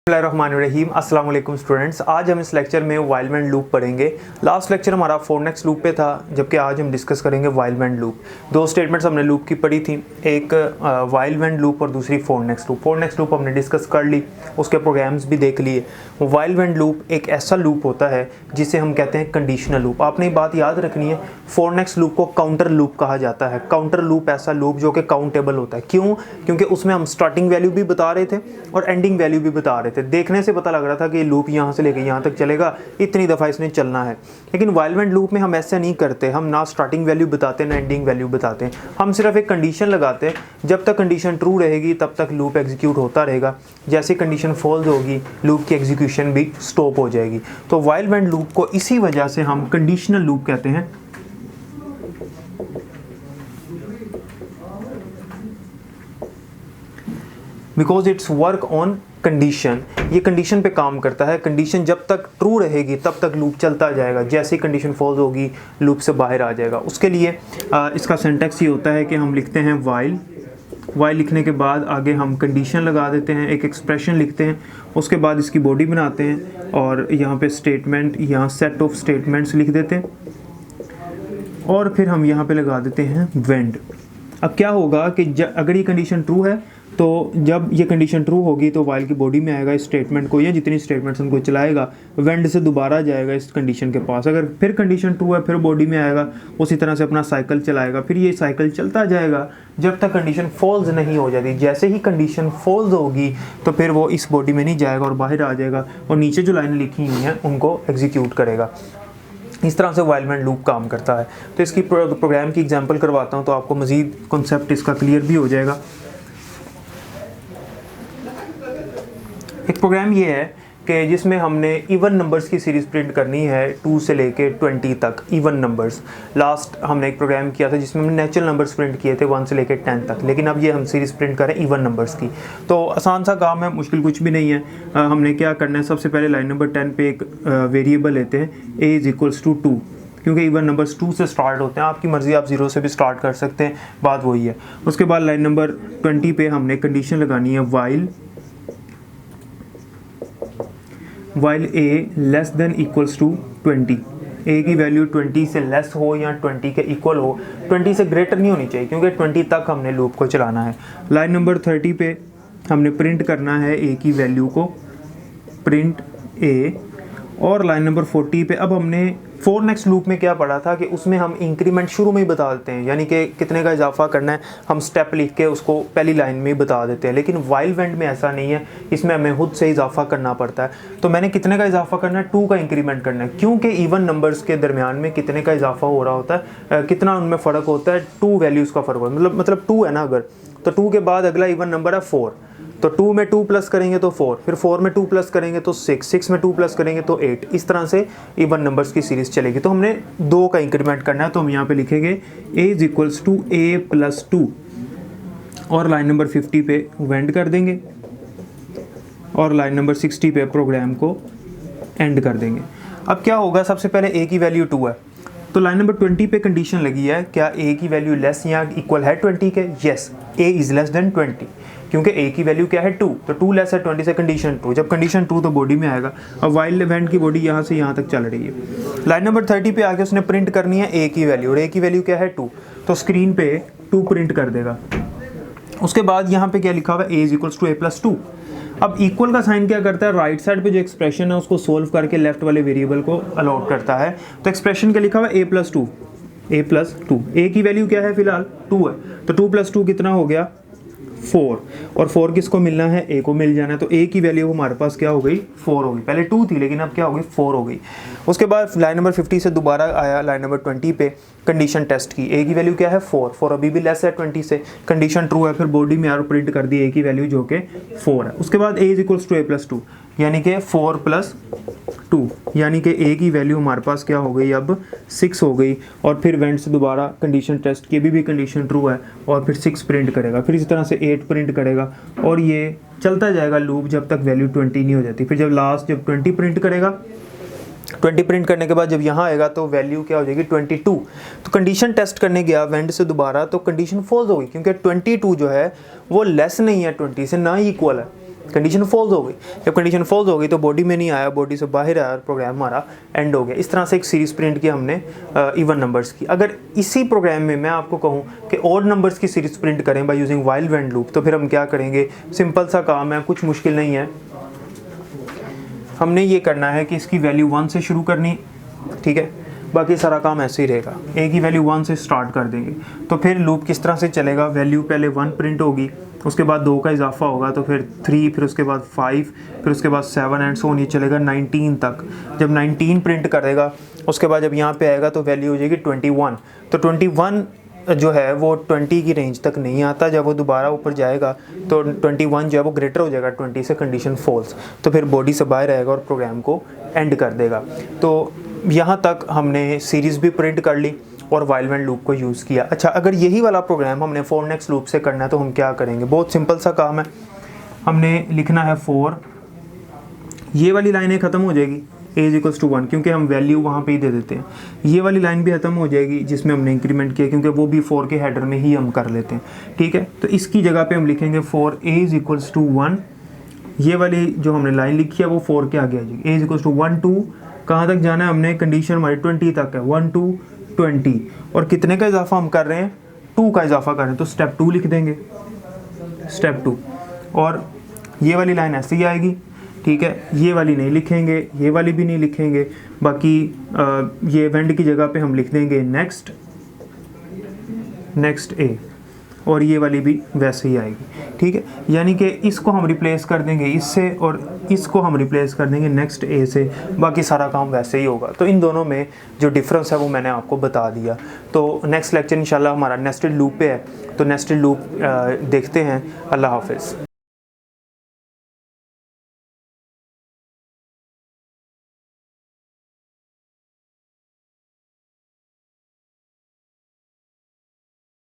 बिस्मिल्लाहिर्रहमानिर्रहीम। अस्सलाम वालेकुम स्टूडेंट्स। आज हम इस लेक्चर में वाइल मैन लूप पढ़ेंगे। लास्ट लेक्चर हमारा फोर नेक्स्ट लूप पे था, जबकि आज हम डिस्कस करेंगे वाइल मैन लूप। दो स्टेटमेंट्स हमने लूप की पढ़ी थी, एक वाइल मैन लूप और दूसरी four next loop. Four next loop हमने डिस्कस कर ली, उसके प्रोग्राम्स भी देख लिए। वाइल मैन लूप एक ऐसा लूप होता है जिसे हम कहते हैं कंडीशनल लूप। आपने ये बात याद रखनी है, फोर नेक्स्ट लूप को काउंटर लूप कहा जाता है। काउंटर लूप ऐसा लूप जो कि काउंटेबल होता है। क्यों? क्योंकि उसमें हम स्टार्टिंग वैल्यू भी बता रहे थे और एंडिंग वैल्यू भी बता रहे थे। देखने से पता लग रहा था कि ये लूप यहाँ से लेकर यहाँ तक चलेगा, इतनी दफ़ा इसने चलना है। लेकिन वाइल मैन लूप में हम ऐसा नहीं करते, हम ना स्टार्टिंग वैल्यू बताते ना एंडिंग वैल्यू बताते हैं। हम सिर्फ एक कंडीशन लगाते हैं, जब तक कंडीशन ट्रू रहेगी तब तक लूप एग्जीक्यूट होता रहेगा। जैसे कंडीशन फॉल्स होगी लूप की एग्जीक्यूशन भी स्टॉप हो जाएगी। तो वाइल मैन लूप को इसी वजह से हम कंडीशनल लूप कहते हैं। Because it's work on condition, ये कंडीशन पे काम करता है। कंडीशन जब तक ट्रू रहेगी तब तक लूप चलता जाएगा, जैसे ही कंडीशन फॉल्स होगी लूप से बाहर आ जाएगा। उसके लिए इसका सिंटैक्स ये होता है कि हम लिखते हैं वाइल लिखने के बाद आगे हम कंडीशन लगा देते हैं, एक एक्सप्रेशन लिखते हैं, उसके बाद इसकी बॉडी बनाते हैं और यहाँ पे स्टेटमेंट, यहाँ सेट ऑफ स्टेटमेंट्स लिख देते हैं और फिर हम यहाँ पे लगा देते हैं वेंड। अब क्या होगा कि अगर ये कंडीशन ट्रू है तो जब ये कंडीशन ट्रू होगी तो वाइल की बॉडी में आएगा, इस स्टेटमेंट को या जितनी स्टेटमेंट्स उनको चलाएगा वेंड से दोबारा जाएगा इस कंडीशन के पास। अगर फिर कंडीशन ट्रू है फिर बॉडी में आएगा, उसी तरह से अपना साइकिल चलाएगा। फिर ये साइकिल चलता जाएगा जब तक कंडीशन फॉल्स नहीं हो जाती। जैसे ही कंडीशन फॉल्स होगी तो फिर वो इस बॉडी में नहीं जाएगा और बाहर आ जाएगा और नीचे जो लाइनें लिखी हुई हैं उनको एग्जीक्यूट करेगा। इस तरह से वाइल मैन लूप काम करता है। तो इसकी प्रोग्राम की एग्जांपल करवाता हूँ तो आपको मज़ीद कॉन्सेप्ट इसका क्लियर भी हो जाएगा। एक प्रोग्राम ये है कि जिसमें हमने इवन नंबर्स की सीरीज़ प्रिंट करनी है 2 से लेके 20 तक इवन नंबर्स। लास्ट हमने एक प्रोग्राम किया था जिसमें हमने नेचुरल नंबर्स प्रिंट किए थे 1 से लेके 10 तक, लेकिन अब ये हम सीरीज़ प्रिंट कर रहे हैं इवन नंबर्स की। तो आसान सा काम है, मुश्किल कुछ भी नहीं है। हमने क्या करना है, सबसे पहले लाइन नंबर 10 पे एक वेरिएबल लेते हैं a = 2, क्योंकि इवन नंबर्स 2 से स्टार्ट होते हैं। आपकी मर्ज़ी, आप 0 से भी स्टार्ट कर सकते हैं, बात वही है। उसके बाद लाइन नंबर 20 पे हमने कंडीशन लगानी है while a less than equals to 20। a की वैल्यू 20 से लेस हो या 20 के इक्वल हो, 20 से ग्रेटर नहीं होनी चाहिए क्योंकि 20 तक हमने लूप को चलाना है। लाइन नंबर 30 पे हमने प्रिंट करना है a की वैल्यू को, प्रिंट a। और लाइन नंबर 40 पे अब हमने फोर नेक्स्ट लूप में क्या पढ़ा था कि उसमें हम इंक्रीमेंट शुरू में ही बता देते हैं, यानी कि कितने का इजाफा करना है हम स्टेप लिख के उसको पहली लाइन में ही बता देते हैं। लेकिन वाइल वेंड में ऐसा नहीं है, इसमें हमें खुद से इजाफा करना पड़ता है। तो मैंने कितने का इजाफा करना है, 2 का इंक्रीमेंट करना है, क्योंकि इवन नंबर्स के दरमियान में कितने का इजाफा हो रहा होता है, कितना उनमें फ़र्क होता है, 2 वैल्यूज़ का फ़र्क होता है। मतलब 2 है ना, अगर तो 2 के बाद अगला इवन नंबर है 4, तो 2 में 2 प्लस करेंगे तो 4, फिर 4 में 2 प्लस करेंगे तो 6, 6 में 2 प्लस करेंगे तो 8। इस तरह से इवन नंबर्स की सीरीज़ चलेगी। तो हमने 2 का इंक्रीमेंट करना है, तो हम यहाँ पे लिखेंगे a = a + 2 और लाइन नंबर 50 पे वेंड कर देंगे और लाइन नंबर 60 पे प्रोग्राम को एंड कर देंगे। अब क्या होगा, सबसे पहले a की वैल्यू 2 है तो लाइन नंबर 20 पे कंडीशन लगी है, क्या a की वैल्यू लेस या इक्वल है 20 के? Yes, a is less than 20, क्योंकि a की वैल्यू क्या है 2, तो 2 लेस है 20 से कंडीशन ट्रू। जब कंडीशन ट्रू तो बॉडी में आएगा। अब वाइल वेंड की बॉडी यहाँ से यहाँ तक चल रही है। लाइन नंबर 30 पे आके उसने प्रिंट करनी है a की वैल्यू, और a की वैल्यू क्या है 2, तो स्क्रीन पे 2 प्रिंट कर देगा। उसके बाद यहाँ पे क्या लिखा हुआ है, a = a + 2। अब इक्वल का साइन क्या करता है, राइट साइड पे जो एक्सप्रेशन है उसको सोल्व करके लेफ्ट वाले वेरिएबल को अलॉट करता है। तो एक्सप्रेशन क्या लिखा हुआ है, a + 2, a की वैल्यू क्या है फिलहाल 2 है, तो 2 + 2 कितना हो गया 4, और 4 किसको मिलना है, a को मिल जाना है। तो a की वैल्यू हमारे पास क्या हो गई 4 हो गई, पहले 2 थी लेकिन अब क्या हो गई 4 हो गई। उसके बाद लाइन नंबर 50 से दोबारा आया लाइन नंबर 20 पे कंडीशन टेस्ट की, a की वैल्यू क्या है 4 अभी भी लेस है 20 से, कंडीशन ट्रू है, फिर बॉडी में यार प्रिंट कर दी a की वैल्यू जो कि 4 है। उसके बाद a = a + 2, यानी कि 4 + 2, यानी कि a की वैल्यू हमारे पास क्या हो गई अब 6 हो गई। और फिर वेंट से दोबारा कंडीशन टेस्ट की, अभी भी कंडीशन ट्रू है, और फिर 6 प्रिंट करेगा, फिर इसी तरह से 8 प्रिंट करेगा और ये चलता जाएगा लूप जब तक वैल्यू 20 नहीं हो जाती। फिर जब 20 प्रिंट करेगा, 20 प्रिंट करने के बाद जब यहाँ आएगा तो वैल्यू क्या हो जाएगी 22। तो कंडीशन टेस्ट करने गया वेंड से दोबारा, तो कंडीशन फॉल्स हो गई क्योंकि 22 जो है वो लेस नहीं है 20 से, ना ही इक्वल है। कंडीशन फॉल्स हो गई। जब कंडीशन फॉल्स हो गई तो बॉडी में नहीं आया, बॉडी से बाहर आया और प्रोग्राम हमारा एंड हो गया। इस तरह से एक सीरीज प्रिंट की हमने इवन नंबर्स की। अगर इसी प्रोग्राम में मैं आपको कहूँ कि ऑड नंबर्स की सीरीज प्रिंट करें by using while and loop, तो फिर हम क्या करेंगे, सिंपल सा काम है, कुछ मुश्किल नहीं है। हमने ये करना है कि इसकी वैल्यू 1 से शुरू करनी, ठीक है, बाकी सारा काम ऐसे ही रहेगा। ए की वैल्यू 1 से स्टार्ट कर देंगे। तो फिर लूप किस तरह से चलेगा, वैल्यू पहले 1 प्रिंट होगी, उसके बाद 2 का इजाफा होगा, तो फिर 3, फिर उसके बाद 5, फिर उसके बाद 7 एंड सो ऑन, ये चलेगा 19 तक। जब 19 प्रिंट करेगा उसके बाद जब यहाँ पे आएगा तो वैल्यू हो जाएगी 21। तो 21 जो है वो 20 की रेंज तक नहीं आता। जब वो दोबारा ऊपर जाएगा तो 21 जो है वो ग्रेटर हो जाएगा 20 से, कंडीशन फॉल्स, तो फिर बॉडी से बाहर आएगा और प्रोग्राम को एंड कर देगा। तो यहाँ तक हमने सीरीज़ भी प्रिंट कर ली और वाइल एंड लूप को यूज़ किया। अच्छा, अगर यही वाला प्रोग्राम हमने फॉर नेक्स्ट लूप से करना है तो हम क्या करेंगे, बहुत सिंपल सा काम है। हमने लिखना है फॉर, ये वाली लाइनें ख़त्म हो जाएगी a इक्वल्स टू 1, क्योंकि हम वैल्यू वहाँ पे ही दे देते हैं। ये वाली लाइन भी ख़त्म हो जाएगी जिसमें हमने इंक्रीमेंट किया, क्योंकि वो भी 4 के हेडर में ही हम कर लेते हैं, ठीक है। तो इसकी जगह पे हम लिखेंगे फॉर a इक्वल्स टू 1। ये वाली जो हमने लाइन लिखी है वो 4 के आगे आ जाएगी। a इक्वल्स टू 1 2, कहाँ तक जाना है हमने, कंडीशन हमारी 20 तक है, 1 2 20, और कितने का इजाफा हम कर रहे हैं, 2 का इजाफा कर रहे हैं, तो स्टेप 2 लिख देंगे, स्टेप 2। और ये वाली लाइन ऐसे ही आएगी, ठीक है, ये वाली नहीं लिखेंगे, ये वाली भी नहीं लिखेंगे, बाकी ये वेंड की जगह पे हम लिख देंगे नेक्स्ट, नेक्स्ट ए, और ये वाली भी वैसे ही आएगी, ठीक है। यानी कि इसको हम रिप्लेस कर देंगे इससे और इसको हम रिप्लेस कर देंगे नेक्स्ट ए से, बाकी सारा काम वैसे ही होगा। तो इन दोनों में जो डिफरेंस है वो मैंने आपको बता दिया। तो नेक्स्ट लेक्चर इंशाल्लाह हमारा नेस्टेड लूप पे है, तो नेस्टेड लूप देखते हैं। अल्लाह हाफिज़।